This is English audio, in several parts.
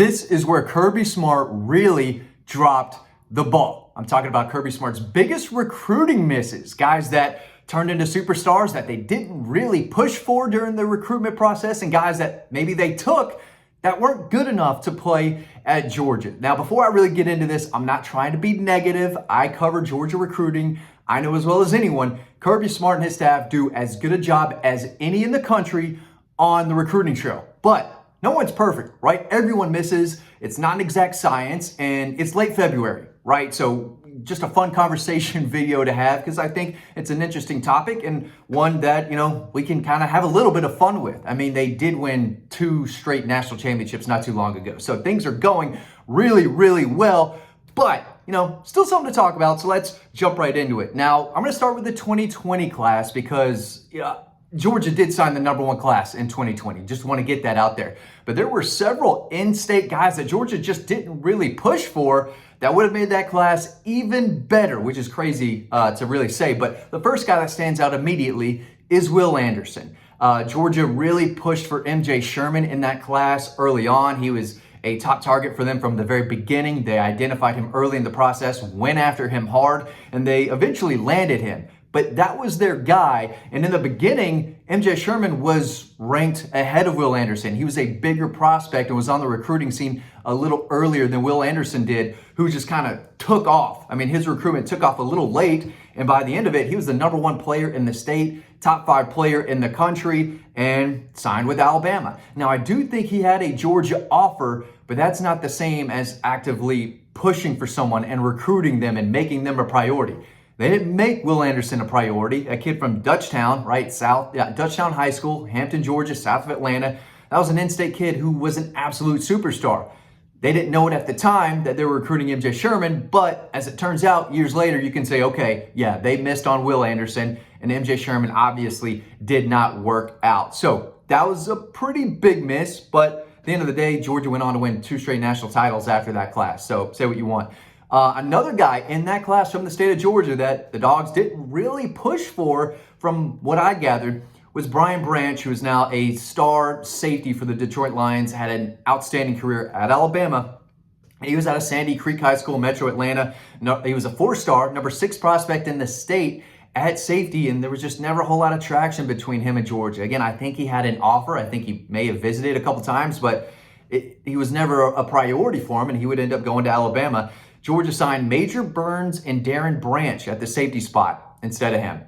This is where Kirby Smart really dropped the ball. I'm talking about Kirby Smart's biggest recruiting misses, guys that turned into superstars that they didn't really push for during the recruitment process, and guys that maybe they took that weren't good enough to play at Georgia. Now, before I really get into this, I'm not trying to be negative. I cover Georgia recruiting. I know as well as anyone, Kirby Smart and his staff do as good a job as any in the country on the recruiting trail. But no one's perfect, right? Everyone misses. It's not an exact science, and it's late February, right? So just a fun conversation video to have, because I think it's an interesting topic and one that, we can kind of have a little bit of fun with. I mean, they did win 2 straight national championships not too long ago. So things are going really, really well, but still something to talk about. So let's jump right into it. Now, I'm going to start with the 2020 class because, Georgia did sign the #1 class in 2020. Just want to get that out there. But there were several in-state guys that Georgia just didn't really push for that would have made that class even better, which is crazy to really say. But the first guy that stands out immediately is Will Anderson. Georgia really pushed for MJ Sherman in that class early on. He was a top target for them from the very beginning. They identified him early in the process, went after him hard, and they eventually landed him. But that was their guy. And in the beginning, MJ Sherman was ranked ahead of Will Anderson. He was a bigger prospect and was on the recruiting scene a little earlier than Will Anderson did, who just kind of took off. I mean, his recruitment took off a little late. And by the end of it, he was the #1 player in the state, top 5 player in the country, and signed with Alabama. Now, I do think he had a Georgia offer, but that's not the same as actively pushing for someone and recruiting them and making them a priority. They didn't make Will Anderson a priority, a kid from Dutchtown, right, Dutchtown High School, Hampton, Georgia, south of Atlanta. That was an in-state kid who was an absolute superstar. They didn't know it at the time that they were recruiting MJ Sherman, but as it turns out, years later, you can say, okay, yeah, they missed on Will Anderson, and MJ Sherman obviously did not work out. So that was a pretty big miss, but at the end of the day, Georgia went on to win 2 straight national titles after that class. So say what you want. Another guy in that class from the state of Georgia that the Dogs didn't really push for, from what I gathered, was Brian Branch, who is now a star safety for the Detroit Lions, had an outstanding career at Alabama. He was out of Sandy Creek High School, Metro Atlanta. He was a 4-star, #6 prospect in the state at safety, and there was just never a whole lot of traction between him and Georgia. Again, I think he had an offer. I think he may have visited a couple times, but he was never a priority for him, and he would end up going to Alabama. Georgia signed Major Burns and Darren Branch at the safety spot instead of him.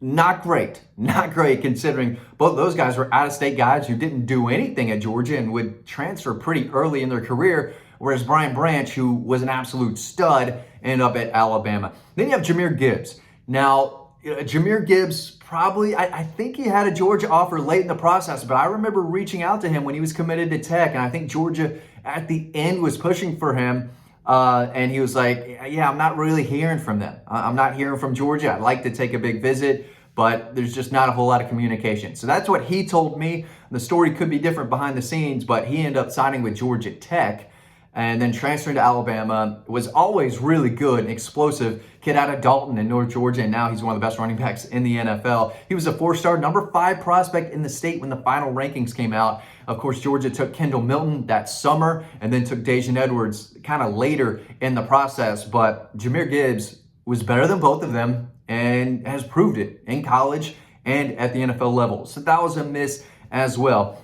Not great considering both those guys were out-of-state guys who didn't do anything at Georgia and would transfer pretty early in their career, whereas Brian Branch, who was an absolute stud, ended up at Alabama. Then you have Jahmyr Gibbs. Now, Jahmyr Gibbs probably, I think he had a Georgia offer late in the process, but I remember reaching out to him when he was committed to Tech, and I think Georgia at the end was pushing for him. And he was like, yeah, I'm not really hearing from them. I'm not hearing from Georgia. I'd like to take a big visit, but there's just not a whole lot of communication. So that's what he told me. The story could be different behind the scenes, but he ended up signing with Georgia Tech and then transferring to Alabama. Was always really good and explosive kid out of Dalton in North Georgia, and now he's one of the best running backs in the NFL. He was a 4-star, #5 prospect in the state when the final rankings came out. Of course, Georgia took Kendall Milton that summer and then took Daijun Edwards kind of later in the process. But Jahmyr Gibbs was better than both of them and has proved it in college and at the NFL level. So that was a miss as well.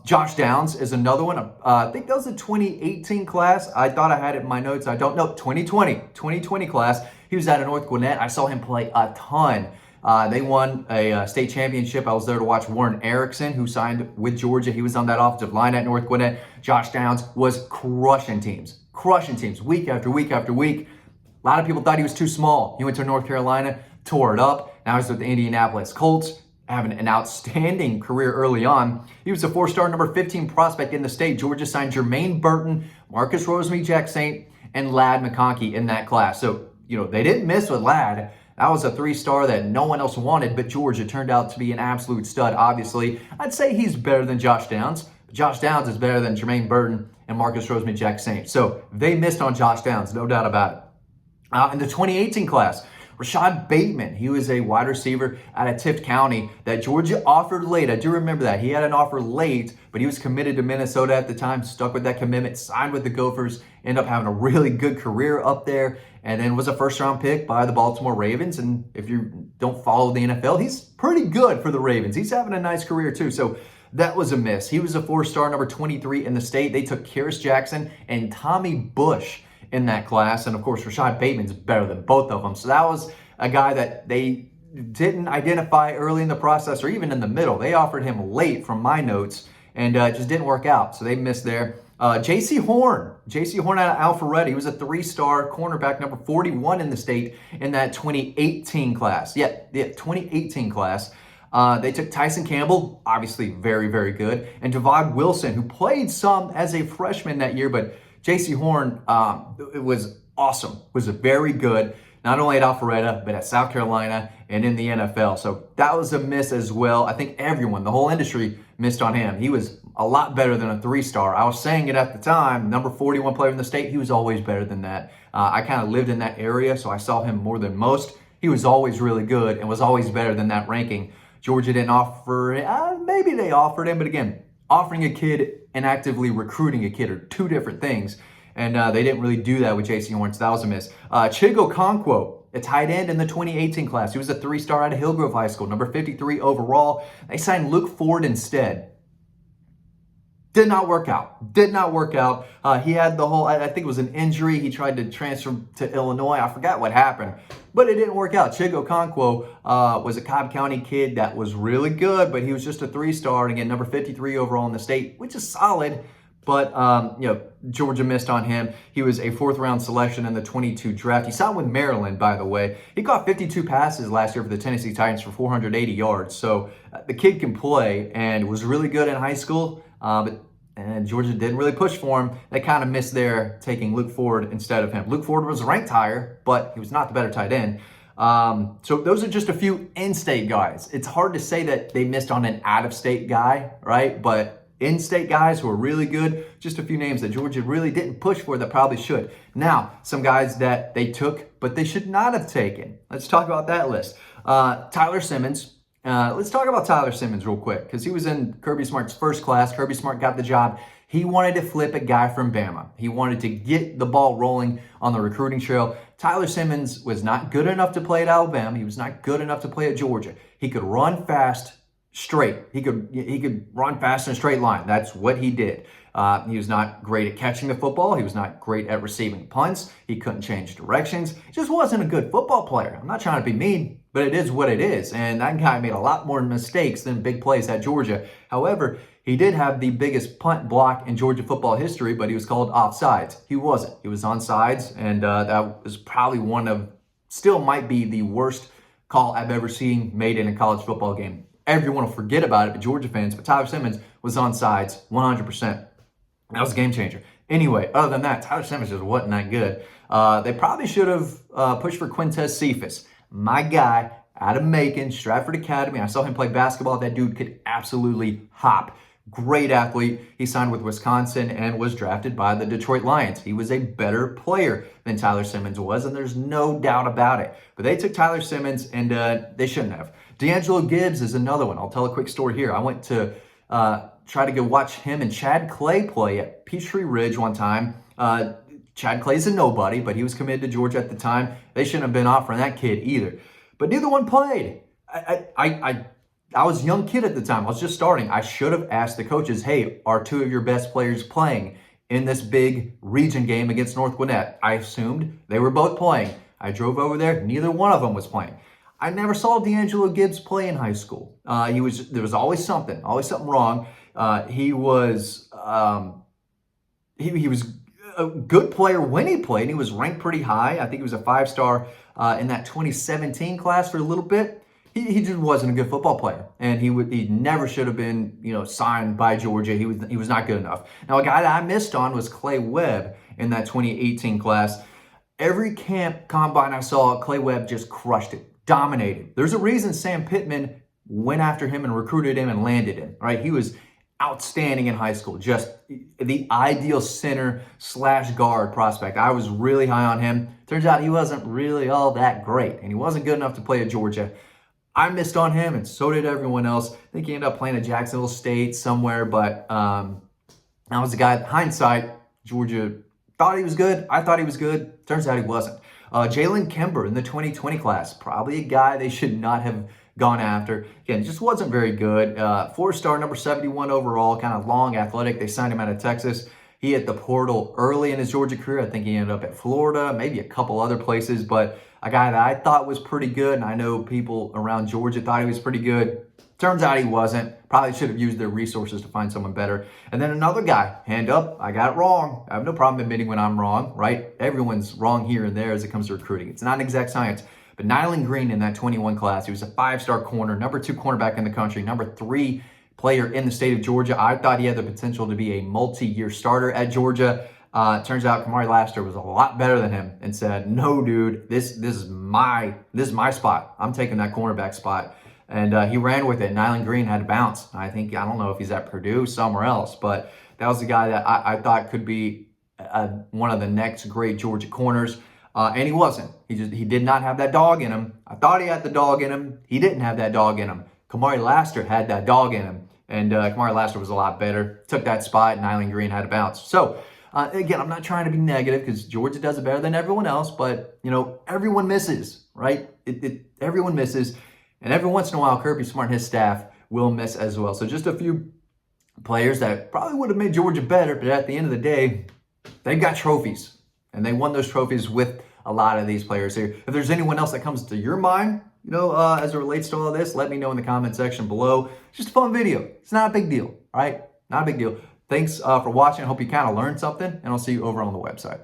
Josh Downs is another one. I think that was the 2018 class. I thought I had it in my notes. I don't know. 2020 class. He was out of North Gwinnett. I saw him play a ton. They won a state championship. I was there to watch Warren Erickson, who signed with Georgia. He was on that offensive line at North Gwinnett. Josh Downs was crushing teams week after week after week. A lot of people thought he was too small. He went to North Carolina, tore it up. Now he's with the Indianapolis Colts, having an outstanding career early on. He was a 4-star, #15 prospect in the state. Georgia signed Jermaine Burton, Marcus Rosemy-Jacksaint, and Ladd McConkey in that class. So, they didn't miss with Ladd. That was a 3-star that no one else wanted, but Georgia turned out to be an absolute stud, obviously. I'd say he's better than Josh Downs, but Josh Downs is better than Jermaine Burton and Marcus Rosemy-Jacksaint. So they missed on Josh Downs, no doubt about it. In the 2018 class, Rashad Bateman, he was a wide receiver out of Tift County that Georgia offered late. I do remember that. He had an offer late, but he was committed to Minnesota at the time, stuck with that commitment, signed with the Gophers, ended up having a really good career up there, and then was a first-round pick by the Baltimore Ravens. And if you don't follow the NFL, he's pretty good for the Ravens. He's having a nice career too. So that was a miss. He was a 4-star, number 23 in the state. They took Karis Jackson and Tommy Bush in that class. And of course, Rashad Bateman's better than both of them. So that was a guy that they didn't identify early in the process or even in the middle. They offered him late from my notes, and it just didn't work out. So they missed there. J.C. Horn out of Alpharetta. He was a 3-star cornerback, number 41 in the state in that 2018 class. Yeah, 2018 class. They took Tyson Campbell, obviously very, very good, and Dawg Wilson, who played some as a freshman that year, but J.C. Horn it was awesome, was very good, not only at Alpharetta, but at South Carolina and in the NFL. So that was a miss as well. I think everyone, the whole industry, missed on him. He was a lot better than a 3-star. I was saying it at the time, number 41 player in the state, he was always better than that. I kind of lived in that area, so I saw him more than most. He was always really good and was always better than that ranking. Georgia didn't offer, maybe they offered him, but again, offering a kid and actively recruiting a kid are two different things. And they didn't really do that with J.C. Horn, so that was a miss. Chigo Okonkwo, a tight end in the 2018 class. He was a 3-star out of Hillgrove High School, number 53 overall. They signed Luke Ford instead. Did not work out. He had the whole, I think it was an injury. He tried to transfer to Illinois. I forgot what happened, but it didn't work out. Chigo Okonkwo was a Cobb County kid that was really good, but he was just a 3-star. And again, number 53 overall in the state, which is solid. But, Georgia missed on him. He was a 4th-round selection in the 22 draft. He signed with Maryland, by the way. He caught 52 passes last year for the Tennessee Titans for 480 yards. So the kid can play and was really good in high school. And Georgia didn't really push for him. They kind of missed there, taking Luke Ford instead of him. Luke Ford was ranked higher, but he was not the better tight end. So those are just a few in-state guys. It's hard to say that they missed on an out-of-state guy, right? But in-state guys who are really good, just a few names that Georgia really didn't push for that probably should. Now, some guys that they took, but they should not have taken. Let's talk about that list. Tyler Simmons. Let's talk about Tyler Simmons real quick, because he was in Kirby Smart's first class. Kirby Smart got the job. He wanted to flip a guy from Bama. He wanted to get the ball rolling on the recruiting trail. Tyler Simmons was not good enough to play at Alabama. He was not good enough to play at Georgia. He could run fast straight. He could run fast in a straight line. That's what he did. He was not great at catching the football. He was not great at receiving punts. He couldn't change directions. He just wasn't a good football player. I'm not trying to be mean, but it is what it is. And that guy made a lot more mistakes than big plays at Georgia. However, he did have the biggest punt block in Georgia football history, but he was called offsides. He wasn't. He was onside, and that was probably still might be the worst call I've ever seen made in a college football game. Everyone will forget about it, but Georgia fans, but Tyler Simmons was onside 100%. That was a game changer. Anyway, other than that, Tyler Simmons just wasn't that good. They probably should have pushed for Quintez Cephas. My guy out of Macon, Stratford Academy. I saw him play basketball. That dude could absolutely hop. Great athlete. He signed with Wisconsin and was drafted by the Detroit Lions. He was a better player than Tyler Simmons was, and there's no doubt about it. But they took Tyler Simmons, and they shouldn't have. D'Angelo Gibbs is another one. I'll tell a quick story here. I went to try to go watch him and Chad Clay play at Peachtree Ridge one time. Chad Clay's a nobody, but he was committed to Georgia at the time. They shouldn't have been offering that kid either. But neither one played. I was a young kid at the time. I was just starting. I should have asked the coaches, hey, are 2 of your best players playing in this big region game against North Gwinnett? I assumed they were both playing. I drove over there. Neither one of them was playing. I never saw D'Angelo Gibbs play in high school. There was always something wrong. He was a good player when he played. He was ranked pretty high. I think he was a 5-star in that 2017 class for a little bit. He just wasn't a good football player, and he never should have been signed by Georgia. He was not good enough. Now, a guy that I missed on was Clay Webb in that 2018 class. Every camp combine I saw, Clay Webb just crushed it, dominated. There's a reason Sam Pittman went after him and recruited him and landed him, right? He was outstanding in high school. Just the ideal center slash guard prospect. I was really high on him. Turns out he wasn't really all that great, and he wasn't good enough to play at Georgia. I missed on him, and so did everyone else. I think he ended up playing at Jacksonville State somewhere, but that was the guy. Hindsight, Georgia thought he was good. I thought he was good. Turns out he wasn't. Jalen Kimber in the 2020 class, probably a guy they should not have gone after. Again, just wasn't very good. 4-star, number 71 overall, kind of long, athletic. They signed him out of Texas. He hit the portal early in his Georgia career. I think he ended up at Florida, maybe a couple other places, but a guy that I thought was pretty good, and I know people around Georgia thought he was pretty good. Turns out he wasn't. Probably should have used their resources to find someone better. And then another guy, hand up, I got it wrong. I have no problem admitting when I'm wrong, right? Everyone's wrong here and there as it comes to recruiting. It's not an exact science. But Nyland Green in that 21 class, he was a 5-star corner, number 2 cornerback in the country, number 3 player in the state of Georgia. I thought he had the potential to be a multi-year starter at Georgia. Turns out Kamari Laster was a lot better than him and said, "No, dude, this is my spot. I'm taking that cornerback spot." And he ran with it. Nyland Green had to bounce. I don't know if he's at Purdue, somewhere else, but that was the guy that I thought could be one of the next great Georgia corners. And he wasn't. He did not have that dog in him. I thought he had the dog in him. He didn't have that dog in him. Kamari Laster had that dog in him. And Kamari Laster was a lot better. Took that spot, and Nyland Green had to bounce. So, again, I'm not trying to be negative because Georgia does it better than everyone else, but, everyone misses, right? Everyone misses. And every once in a while, Kirby Smart and his staff will miss as well. So just a few players that probably would have made Georgia better, but at the end of the day, they've got trophies. And they won those trophies with a lot of these players here. If there's anyone else that comes to your mind, as it relates to all of this, let me know in the comment section below. It's just a fun video. It's not a big deal, all right? Not a big deal. Thanks for watching. I hope you kind of learned something, and I'll see you over on the website.